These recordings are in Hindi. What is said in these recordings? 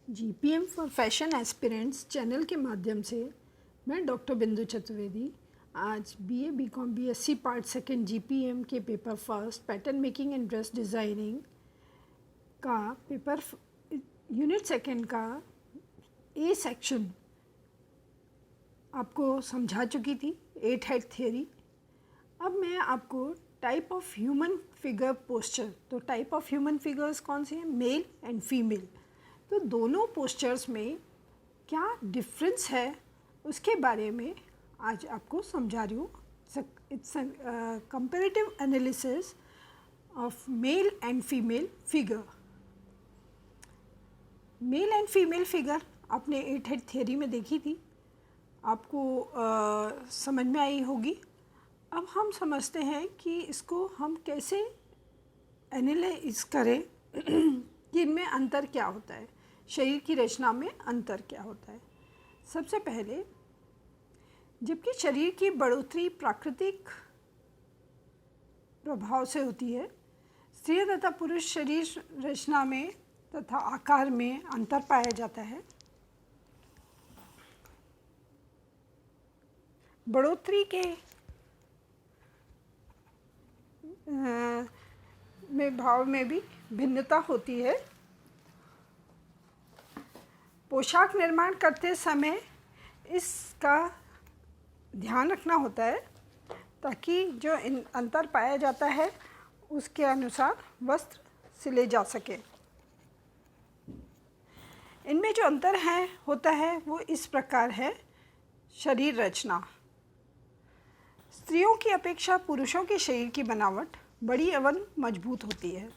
GPM for fashion aspirants channel के माध्यम से मैं डॉक्टर बिंदु चतुर्वेदी आज BA BCom BSc part second GPM के paper first pattern making and dress designing का पेपर यूनिट सेकंड का ए सेक्शन आपको समझा चुकी थी, 8 हेड थियरी। अब मैं आपको type of human figure posture, तो टाइप ऑफ ह्यूमन फिगर्स कौन से हैं, मेल एंड फीमेल, तो दोनों पोस्चर्स में क्या डिफरेंस है उसके बारे में आज आपको समझा रही हूँ। It's comparative analysis of male and female figure. Male and female figure आपने 8 हेड थियरी में देखी थी, आपको समझ में आई होगी। अब हम समझते हैं कि इसको हम कैसे एनालाइज करें कि इनमें अंतर क्या होता है, शरीर की रचना में अंतर क्या होता है। सबसे पहले, जबकि शरीर की बढ़ोतरी प्राकृतिक प्रभाव से होती है, स्त्री तथा पुरुष शरीर रचना में तथा आकार में अंतर पाया जाता है। बढ़ोतरी के में भाव में भी भिन्नता होती है। पोशाक निर्माण करते समय इसका ध्यान रखना होता है ताकि जो अंतर पाया जाता है उसके अनुसार वस्त्र सिले जा सके। इनमें जो अंतर होता है वो इस प्रकार है। शरीर रचना, स्त्रियों की अपेक्षा पुरुषों के शरीर की बनावट बड़ी एवं मजबूत होती है।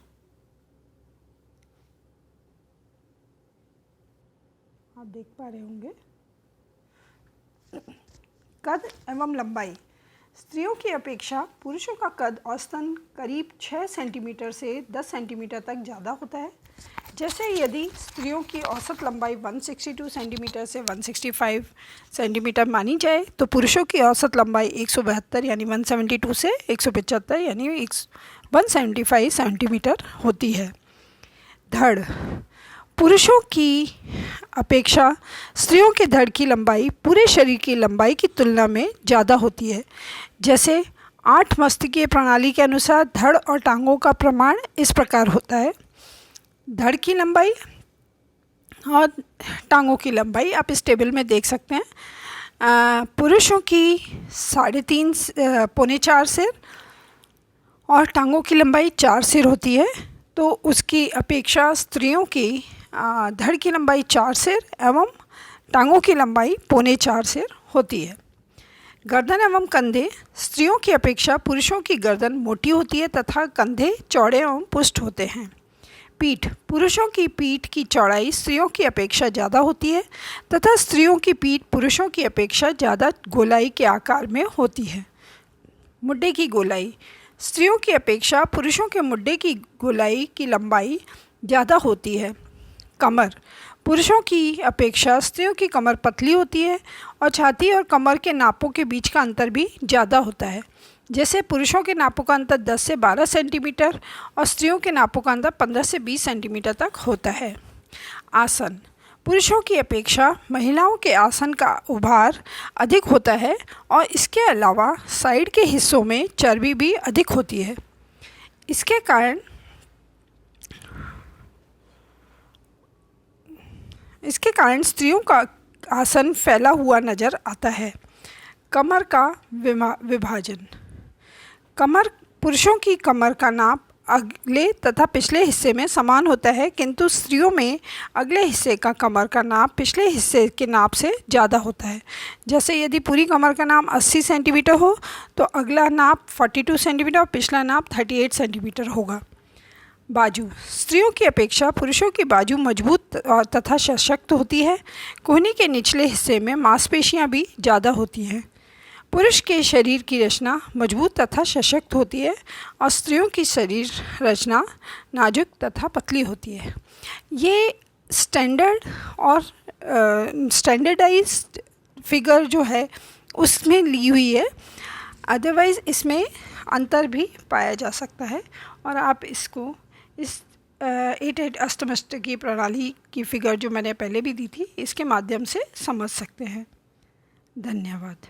आप देख पा रहे होंगे। कद एवं लंबाई, स्त्रियों की अपेक्षा पुरुषों का कद औसतन करीब 6 सेंटीमीटर से 10 सेंटीमीटर तक ज़्यादा होता है। जैसे यदि स्त्रियों की औसत लंबाई 162 सेंटीमीटर से 165 सेंटीमीटर मानी जाए तो पुरुषों की औसत लंबाई 172 यानी 172 से 175 यानी 175 सेंटीमीटर होती है। धड़, पुरुषों की अपेक्षा स्त्रियों के धड़ की लंबाई पूरे शरीर की लंबाई की तुलना में ज़्यादा होती है। जैसे 8 मस्तिष्कीय प्रणाली के अनुसार धड़ और टांगों का प्रमाण इस प्रकार होता है। धड़ की लंबाई और टांगों की लंबाई आप इस टेबल में देख सकते हैं। पुरुषों की 3.5 पौने 4 सिर और टांगों की लंबाई 4 सिर होती है, तो उसकी अपेक्षा स्त्रियों की धड़ की लंबाई 4 सिर एवं टांगों की लंबाई पौने 4 सिर होती है। गर्दन एवं कंधे, स्त्रियों की अपेक्षा पुरुषों की गर्दन मोटी होती है तथा कंधे चौड़े एवं पुष्ट होते हैं। पीठ, पुरुषों की पीठ की चौड़ाई स्त्रियों की अपेक्षा ज़्यादा होती है तथा स्त्रियों की पीठ पुरुषों की अपेक्षा ज़्यादा गोलाई के आकार में होती है। मुड्डे की गोलाई, स्त्रियों की अपेक्षा पुरुषों के मुड्डे की गोलाई की लंबाई ज़्यादा होती है। कमर, पुरुषों की अपेक्षा स्त्रियों की कमर पतली होती है और छाती और कमर के नापों के बीच का अंतर भी ज़्यादा होता है। जैसे पुरुषों के नापों का अंतर 10 से 12 सेंटीमीटर और स्त्रियों के नापों का अंतर 15 से 20 सेंटीमीटर तक होता है। आसन, पुरुषों की अपेक्षा महिलाओं के आसन का उभार अधिक होता है और इसके अलावा साइड के हिस्सों में चर्बी भी अधिक होती है। इसके कारण स्त्रियों का आसन फैला हुआ नज़र आता है। कमर का विभाजन, पुरुषों की कमर का नाप अगले तथा पिछले हिस्से में समान होता है, किंतु स्त्रियों में अगले हिस्से का कमर का नाप पिछले हिस्से के नाप से ज़्यादा होता है। जैसे यदि पूरी कमर का नाप 80 सेंटीमीटर हो तो अगला नाप 42 सेंटीमीटर और पिछला नाप 38 सेंटीमीटर होगा। बाजू, स्त्रियों की अपेक्षा पुरुषों की बाजू मजबूत तथा सशक्त होती है। कोहनी के निचले हिस्से में मांसपेशियां भी ज़्यादा होती हैं। पुरुष के शरीर की रचना मजबूत तथा सशक्त होती है और स्त्रियों की शरीर रचना नाजुक तथा पतली होती है। ये स्टैंडर्ड और स्टैंडर्डाइज्ड फिगर जो है उसमें ली हुई है, अदरवाइज़ इसमें अंतर भी पाया जा सकता है और आप इसको इस एट एट अष्टमष्ट की प्रणाली की फिगर जो मैंने पहले भी दी थी, इसके माध्यम से समझ सकते हैं। धन्यवाद।